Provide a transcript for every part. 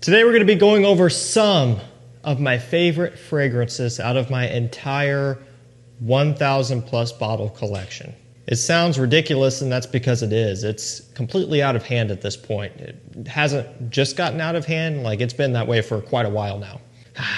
Today we're going to be going over some of my favorite fragrances out of my entire 1,000 plus bottle collection. It sounds ridiculous, and that's because it is. It's completely out of hand at this point. It hasn't just gotten out of hand, like it's been that way for quite a while now.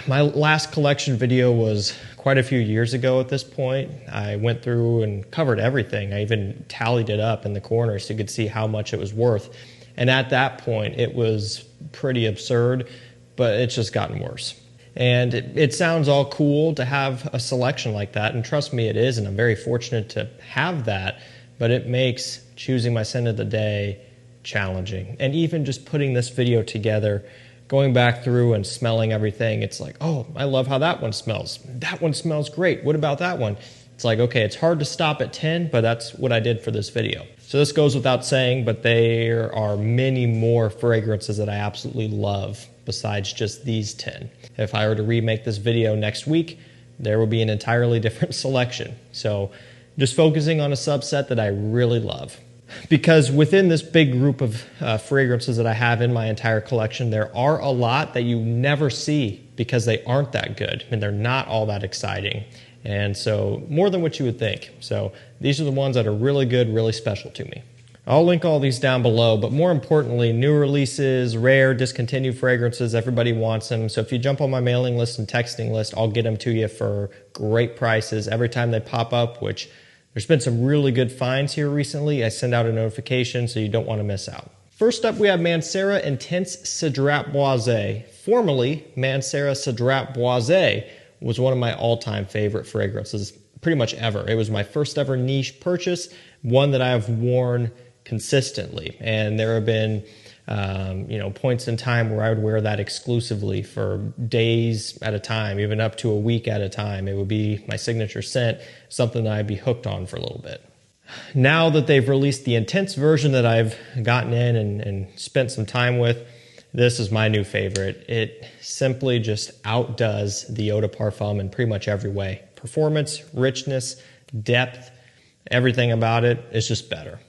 My last collection video was quite a few years ago at this point. I went through and covered everything. I even tallied it up in the corner so you could see how much it was worth. And at that point, it was pretty absurd, but it's just gotten worse. And it sounds all cool to have a selection like that, and trust me, it is, and I'm very fortunate to have that, but it makes choosing my scent of the day challenging. And even just putting this video together, going back through and smelling everything, it's like, oh, I love how that one smells. That one smells great. What about that one? It's like, okay, it's hard to stop at 10, but that's what I did for this video. So this goes without saying, but there are many more fragrances that I absolutely love besides just these 10. If I were to remake this video next week, there will be an entirely different selection. So just focusing on a subset that I really love. Because within this big group of fragrances that I have in my entire collection, there are a lot that you never see because they aren't that good and they're not all that exciting. And so more than what you would think. So these are the ones that are really good, really special to me. I'll link all these down below, but more importantly, new releases, rare, discontinued fragrances, everybody wants them. So if you jump on my mailing list and texting list, I'll get them to you for great prices every time they pop up, which there's been some really good finds here recently. I send out a notification so you don't want to miss out. First up, we have Mancera Intense Cedrat Boise. Formerly, Mancera Cedrat Boise was one of my all-time favorite fragrances, pretty much ever. It was my first ever niche purchase, one that I have worn consistently. And there have been points in time where I would wear that exclusively for days at a time, even up to a week at a time. It would be my signature scent, something that I'd be hooked on for a little bit. Now that they've released the intense version that I've gotten in and spent some time with, this is my new favorite. It simply just outdoes the Eau de Parfum in pretty much every way. Performance, richness, depth, everything about it is just better.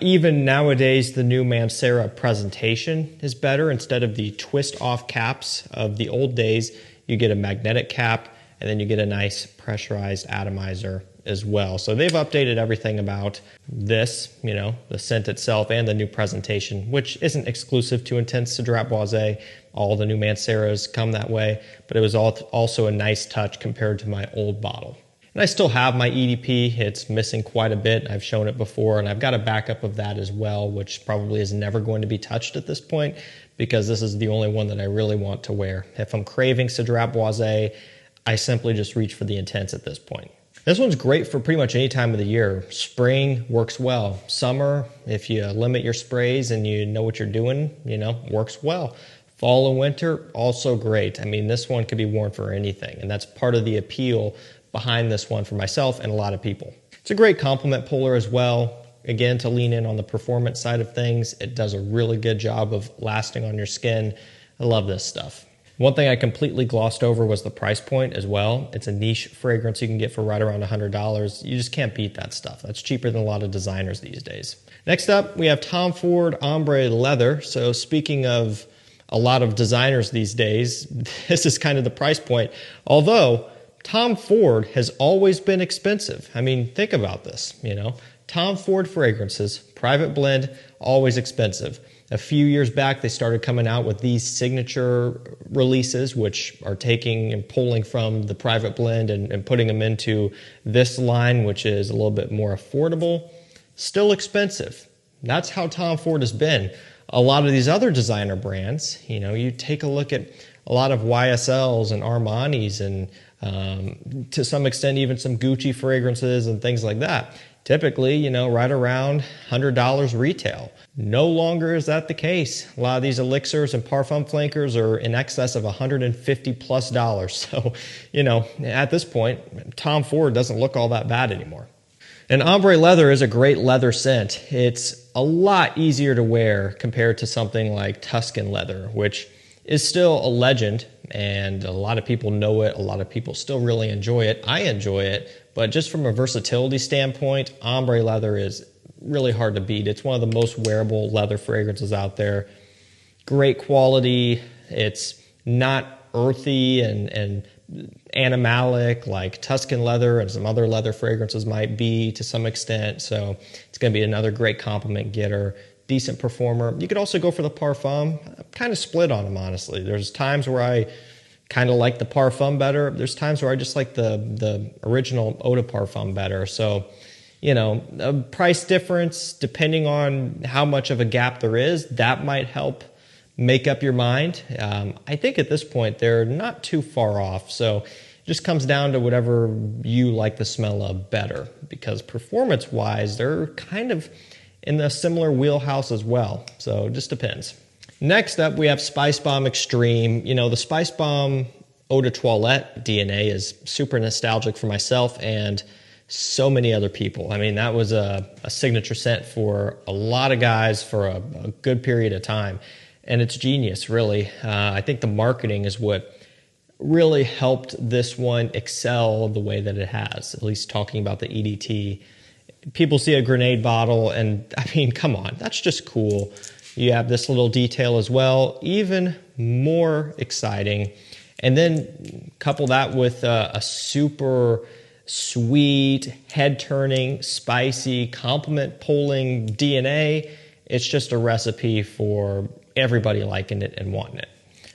Even nowadays, the new Mancera presentation is better. Instead of the twist-off caps of the old days, you get a magnetic cap, and then you get a nice pressurized atomizer as well. So they've updated everything about this, the scent itself and the new presentation, which isn't exclusive to Intense Cedrat Boise. All the new Manceras come that way, but it was also a nice touch compared to my old bottle. And I still have my EDP. It's missing quite a bit. I've shown it before, and I've got a backup of that as well, which probably is never going to be touched at this point because this is the only one that I really want to wear. If I'm craving Cedrat Boise, I simply just reach for the Intense at this point. This one's great for pretty much any time of the year. Spring works well. Summer, if you limit your sprays and you know what you're doing, works well. Fall and winter, also great. I mean, this one could be worn for anything, and that's part of the appeal behind this one for myself and a lot of people. It's a great compliment puller as well. Again, to lean in on the performance side of things, it does a really good job of lasting on your skin. I love this stuff. One thing I completely glossed over was the price point as well. It's a niche fragrance you can get for right around $100. You just can't beat that stuff. That's cheaper than a lot of designers these days. Next up, we have Tom Ford Ombre Leather. So speaking of a lot of designers these days, this is kind of the price point. Although Tom Ford has always been expensive. I mean, think about this, Tom Ford fragrances, private blend, always expensive. A few years back, they started coming out with these signature releases, which are taking and pulling from the private blend and putting them into this line, which is a little bit more affordable, still expensive. That's how Tom Ford has been. A lot of these other designer brands, you take a look at a lot of YSLs and Armani's and to some extent even some Gucci fragrances and things like that. Typically, right around $100 retail. No longer is that the case. A lot of these elixirs and parfum flankers are in excess of $150+. So, at this point, Tom Ford doesn't look all that bad anymore. And Ombre Leather is a great leather scent. It's a lot easier to wear compared to something like Tuscan Leather, which is still a legend, and a lot of people know it. A lot of people still really enjoy it. I enjoy it, but just from a versatility standpoint, Ombre Leather is really hard to beat. It's one of the most wearable leather fragrances out there. Great quality, It's not earthy and animalic like Tuscan leather and some other leather fragrances might be to some extent. So it's going to be another great compliment getter, decent performer. You could also go for the Parfum. I'm kind of split on them, honestly. There's times where I kind of like the Parfum better. There's times where I just like the original Eau de Parfum better. So, you know, a price difference, depending on how much of a gap there is, that might help make up your mind. I think at this point they're not too far off, so it just comes down to whatever you like the smell of better, because performance wise they're kind of in a similar wheelhouse as well, so it just depends. Next up we have Spicebomb Extreme. You know, the Spicebomb Eau de Toilette DNA is super nostalgic for myself and so many other people. I mean, that was a signature scent for a lot of guys for a good period of time. And it's genius, really. I think the marketing is what really helped this one excel the way that it has, at least talking about the EDT. People see a grenade bottle, and I mean, come on, that's just cool. You have this little detail as well, even more exciting. And then couple that with a super sweet, head-turning, spicy, compliment-pulling DNA. It's just a recipe for everybody liking it and wanting it.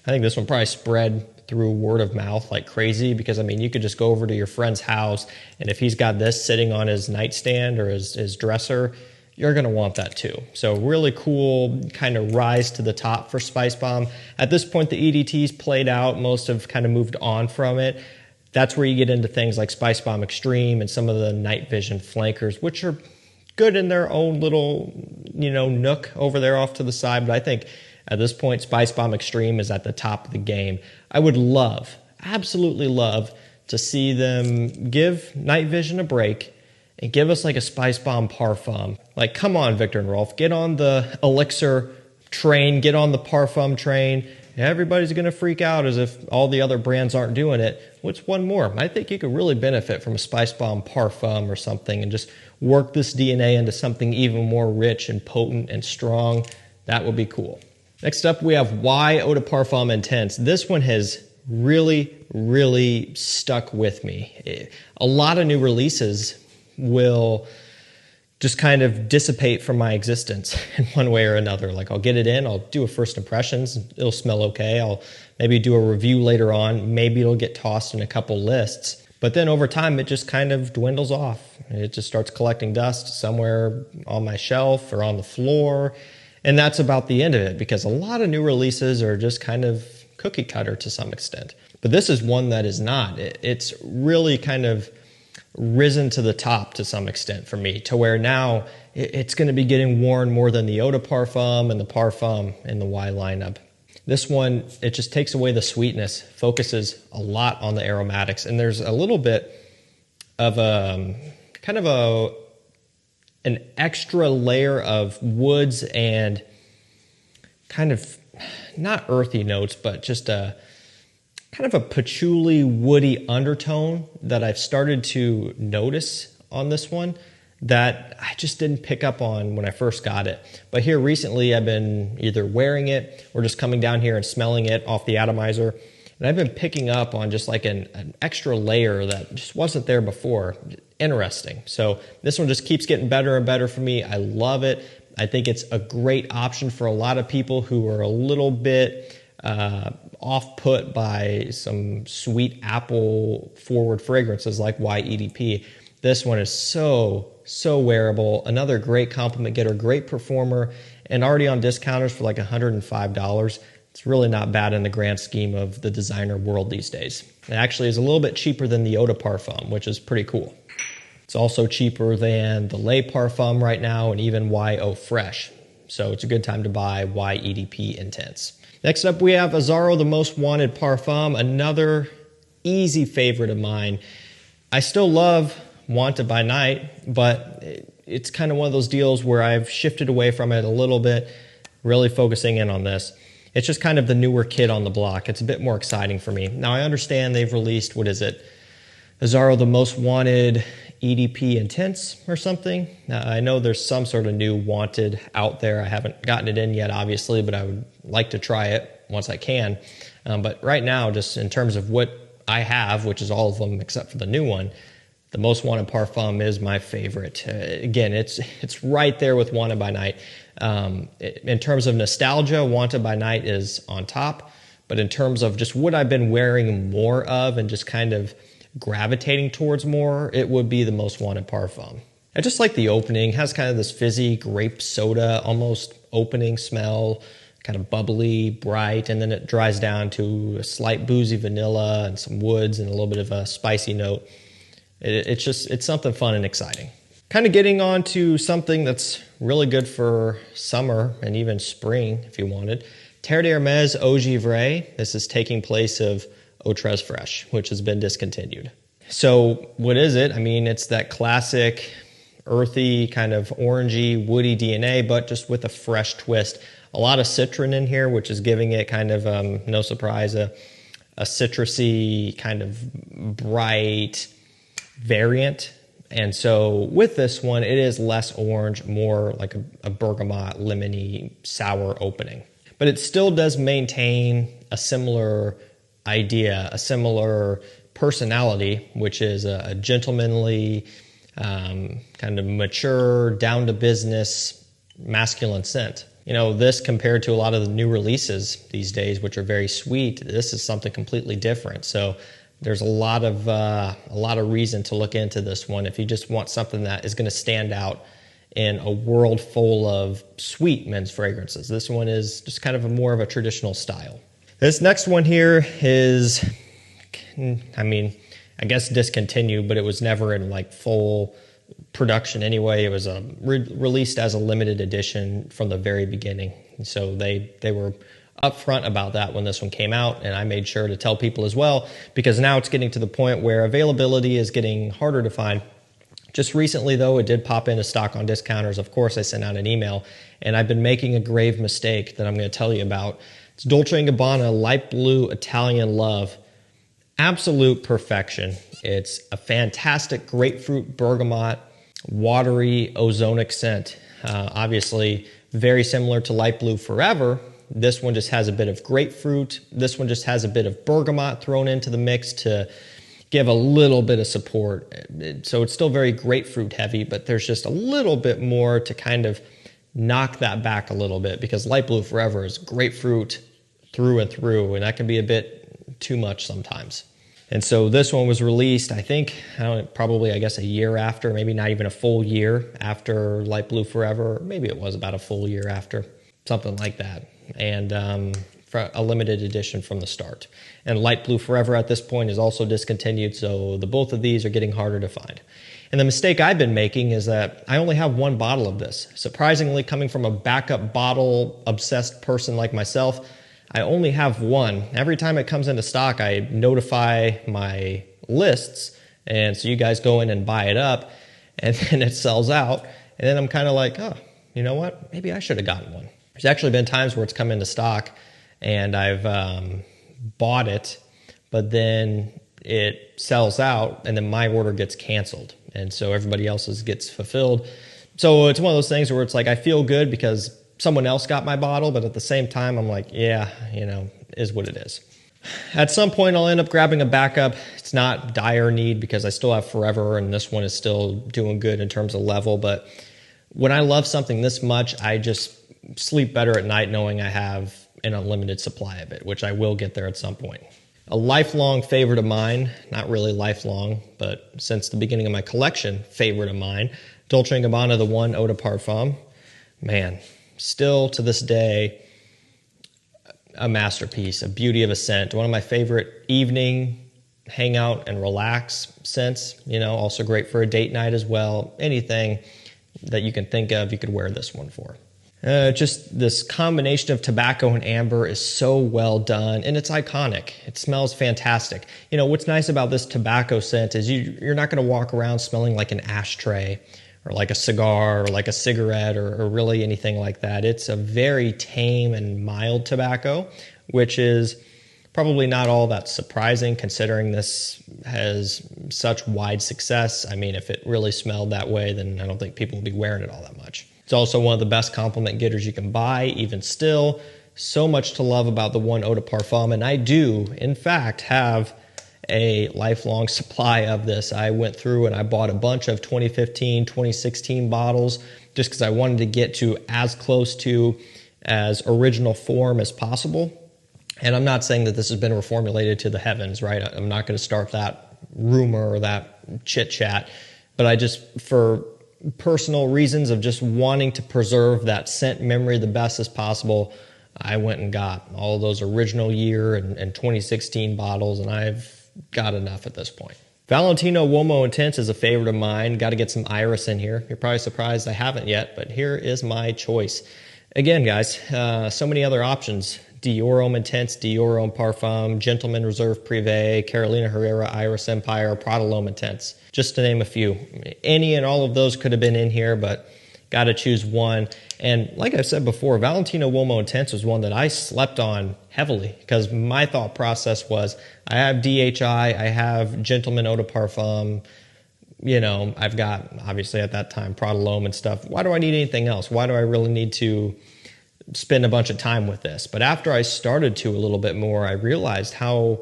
I think this one probably spread through word of mouth like crazy, because I mean, you could just go over to your friend's house, and if he's got this sitting on his nightstand or his dresser, you're going to want that too. So really cool kind of rise to the top for Spicebomb. At this point, the EDT's played out. Most have kind of moved on from it. That's where you get into things like Spicebomb Extreme and some of the night vision flankers, which are good in their own little, you know, nook over there off to the side. But I think at this point, Spicebomb Extreme is at the top of the game. I would love, absolutely love, to see them give night vision a break and give us like a Spicebomb Parfum. Like, come on, Victor and Rolf, get on the Elixir train, get on the Parfum train. Everybody's going to freak out as if all the other brands aren't doing it. What's one more? I think you could really benefit from a Spicebomb Parfum or something and just work this DNA into something even more rich and potent and strong. That would be cool. Next up, we have Y Eau de Parfum Intense. This one has really stuck with me. A lot of new releases will just kind of dissipate from my existence in one way or another. Like, I'll get it in, I'll do a first impressions, it'll smell okay, I'll maybe do a review later on, maybe it'll get tossed in a couple lists, but then over time it just kind of dwindles off. It just starts collecting dust somewhere on my shelf or on the floor, and that's about the end of it, because a lot of new releases are just kind of cookie cutter to some extent. But this is one that is not. It's really kind of risen to the top to some extent for me, to where now it's going to be getting worn more than the Eau de Parfum and the Parfum in the Y lineup. This one, it just takes away the sweetness, focuses a lot on the aromatics, and there's a little bit of an extra layer of woods and kind of not earthy notes, but just a kind of a patchouli woody undertone that I've started to notice on this one that I just didn't pick up on when I first got it. But here recently I've been either wearing it or just coming down here and smelling it off the atomizer, and I've been picking up on just like an extra layer that just wasn't there before. Interesting. So this one just keeps getting better and better for me. I love it. I think it's a great option for a lot of people who are a little bit off-put by some sweet apple forward fragrances like Y EDP. This one is so wearable. Another great compliment getter, great performer, and already on discounters for like $105. It's really not bad in the grand scheme of the designer world these days. It actually is a little bit cheaper than the Eau de Parfum, which is pretty cool. It's also cheaper than the Le Parfum right now and even Y Eau Fresh. So it's a good time to buy Y EDP Intense. Next up, we have Azzaro, the Most Wanted Parfum, another easy favorite of mine. I still love Wanted by Night, but it's kind of one of those deals where I've shifted away from it a little bit, really focusing in on this. It's just kind of the newer kid on the block. It's a bit more exciting for me. Now, I understand they've released, what is it? Azzaro, the Most Wanted EDP Intense or something. I know there's some sort of new Wanted out there. I haven't gotten it in yet, obviously, but I would like to try it. I can. But right now, just in terms of what I have, which is all of them except for the new one, the Most Wanted Parfum is my favorite. Again, it's right there with Wanted by Night. In terms of nostalgia, Wanted by Night is on top. But in terms of just what I've been wearing more of and just kind of gravitating towards more, it would be the Most Wanted Parfum. I just like the opening. It has kind of this fizzy grape soda almost opening smell, kind of bubbly, bright, and then it dries down to a slight boozy vanilla and some woods and a little bit of a spicy note. It's something fun and exciting. Kind of getting on to something that's really good for summer and even spring if you wanted. Terre de Hermes Eau Givree. This is taking place of Eau Très Fresh, which has been discontinued. So what is it? I mean, it's that classic earthy, kind of orangey, woody DNA, but just with a fresh twist. A lot of citron in here, which is giving it kind of, no surprise, a citrusy, kind of bright variant. And so with this one, it is less orange, more like a bergamot, lemony, sour opening. But it still does maintain a similar idea, a similar personality, which is a gentlemanly, kind of mature, down to business, masculine scent. You know, this compared to a lot of the new releases these days, which are very sweet, this is something completely different. So there's a lot of reason to look into this one if you just want something that is going to stand out in a world full of sweet men's fragrances. This one is just kind of more of a traditional style. This next one here is, I mean, I guess discontinued, but it was never in like full production anyway. It was released as a limited edition from the very beginning. So they were upfront about that when this one came out, and I made sure to tell people as well, because now it's getting to the point where availability is getting harder to find. Just recently, though, it did pop into stock on discounters. Of course, I sent out an email, and I've been making a grave mistake that I'm going to tell you about. It's Dolce & Gabbana Light Blue Italian Love. Absolute perfection. It's a fantastic grapefruit, bergamot, watery, ozonic scent. Obviously, very similar to Light Blue Forever. This one just has a bit of grapefruit. This one just has a bit of bergamot thrown into the mix to give a little bit of support. So it's still very grapefruit heavy, but there's just a little bit more to kind of knock that back a little bit, because Light Blue Forever is grapefruit through and through, and that can be a bit too much sometimes. And so this one was released, I think, probably I guess a year after, maybe not even a full year after Light Blue Forever. Maybe it was about a full year after, something like that. And for a limited edition from the start. And Light Blue Forever at this point is also discontinued, so both of these are getting harder to find. And the mistake I've been making is that I only have one bottle of this. Surprisingly, coming from a backup bottle obsessed person like myself, I only have one. Every time it comes into stock, I notify my lists, and so you guys go in and buy it up, and then it sells out, and then I'm kind of like, oh, you know what? Maybe I should have gotten one. There's actually been times where it's come into stock, and I've bought it, but then it sells out, and then my order gets canceled, and so everybody else's gets fulfilled. So it's one of those things where it's like I feel good because someone else got my bottle, but at the same time, I'm like, yeah, you know, is what it is. At some point, I'll end up grabbing a backup. It's not dire need because I still have Forever, and this one is still doing good in terms of level. But when I love something this much, I just sleep better at night knowing I have an unlimited supply of it, which I will get there at some point. A lifelong favorite of mine, not really lifelong, but since the beginning of my collection, favorite of mine, Dolce & Gabbana, the One Eau de Parfum. Man, still to this day, a masterpiece, a beauty of a scent. One of my favorite evening hangout and relax scents. You know, also great for a date night as well. Anything that you can think of, you could wear this one for. Just this combination of tobacco and amber is so well done, and it's iconic. It smells fantastic. You know, what's nice about this tobacco scent is you're not going to walk around smelling like an ashtray or like a cigar or like a cigarette or really anything like that. It's a very tame and mild tobacco, which is probably not all that surprising considering this has such wide success. I mean, if it really smelled that way, then I don't think people would be wearing it all that much. It's also one of the best compliment getters you can buy, even still. So much to love about the one eau de parfum, and I do, in fact, have a lifelong supply of this. I went through and I bought a bunch of 2015, 2016 bottles just because I wanted to get to as close to as original form as possible. And I'm not saying that this has been reformulated to the heavens, right? I'm not going to start that rumor or that chit chat, but I just, for personal reasons of just wanting to preserve that scent memory the best as possible, I went and got all those original year and 2016 bottles, and I've got enough at this point. Valentino Uomo Intense is a favorite of mine. Got to get some iris in here. You're probably surprised I haven't yet, but here is my choice. Again, guys, so many other options. Dior Homme Intense, Dior Homme Parfum, Gentleman Reserve Privé, Carolina Herrera Iris Empire, Prada L'Homme Intense, just to name a few. Any and all of those could have been in here, but got to choose one. And like I said before, Valentino Uomo Intense was one that I slept on heavily because my thought process was, I have DHI, I have Gentleman Eau de Parfum, you know, I've got, obviously at that time, Prada L'Homme and stuff. Why do I need anything else? Why do I really need to spend a bunch of time with this? But after I started to a little bit more, I realized how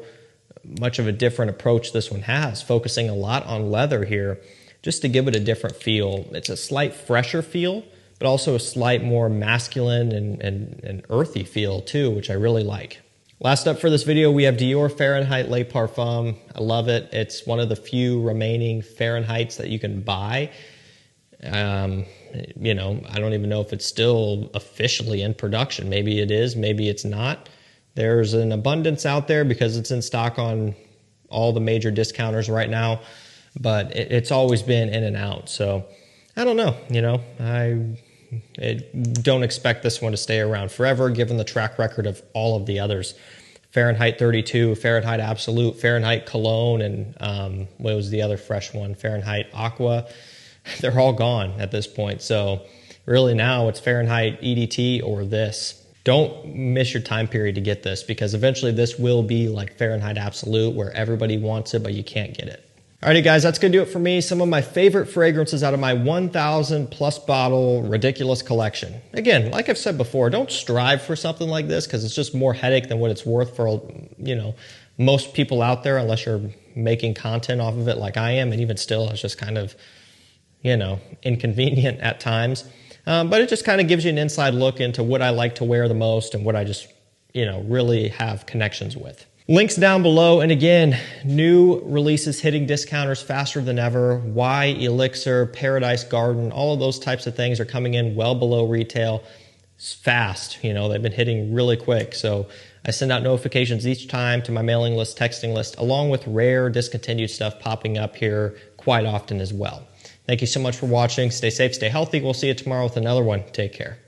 much of a different approach this one has, focusing a lot on leather here, just to give it a different feel. It's a slight fresher feel, but also a slight more masculine and earthy feel too, which I really like. Last up for this video, we have Dior Fahrenheit Le Parfum. I love it. It's one of the few remaining Fahrenheits that you can buy. You know, I don't even know if it's still officially in production. Maybe it is, maybe it's not. There's an abundance out there because it's in stock on all the major discounters right now, but it's always been in and out. So I don't know, you know, I don't expect this one to stay around forever given the track record of all of the others. Fahrenheit 32, Fahrenheit Absolute, Fahrenheit Cologne, and what was the other fresh one? Fahrenheit Aqua. They're all gone at this point. So really now it's Fahrenheit EDT or this. Don't miss your time period to get this because eventually this will be like Fahrenheit Absolute where everybody wants it, but you can't get it. Alrighty guys, that's gonna do it for me. Some of my favorite fragrances out of my 1,000 plus bottle ridiculous collection. Again, like I've said before, don't strive for something like this because it's just more headache than what it's worth for, you know, most people out there unless you're making content off of it like I am, and even still it's just kind of, you know, inconvenient at times. But it just kind of gives you an inside look into what I like to wear the most and what I just, you know, really have connections with. Links down below. And again, new releases hitting discounters faster than ever. Y Elixir, Paradise Garden, all of those types of things are coming in well below retail. It's fast, you know, they've been hitting really quick. So I send out notifications each time to my mailing list, texting list, along with rare discontinued stuff popping up here quite often as well. Thank you so much for watching. Stay safe, stay healthy. We'll see you tomorrow with another one. Take care.